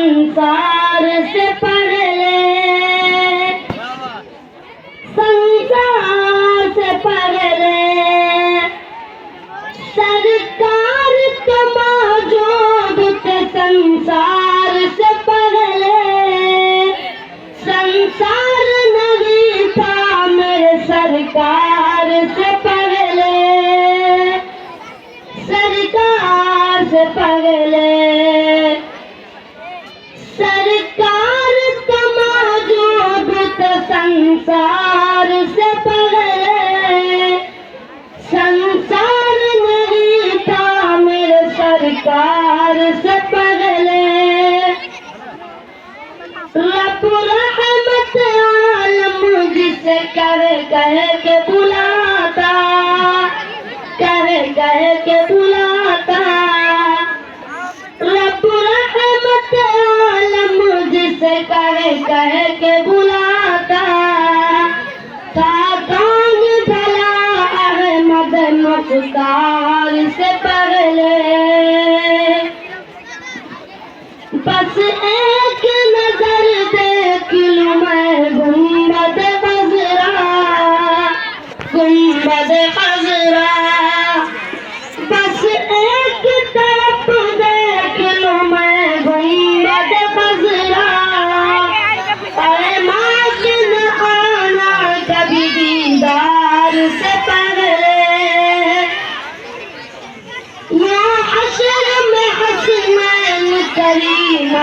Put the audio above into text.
संसार से पगले, संसार से पगले, सरकार का मौजूद संसार से पगले, संसार नहीं था मेरे सरकार से पगले, सरकार से पगले, सरकार का मौजूद संसार से पगले, संसार नहीं था मेरे सरकार से पगले। रब रहमत आलम जिसे कह कह के बुलाता, कह कह के बुलाता, रब रहमत आलम जिसे कह कह के बुलाता, था कौन भला अहमद मुख्तार से पगले। बस एक नजर देख लूं मैं गुंबद खज़रा, गुंबद खज़रा, बस एक तरफ देख लूं मैं गुंबद खज़रा, अरे माकिन आना कभी दीदार से पगले, या हश्र में हसनैन करीम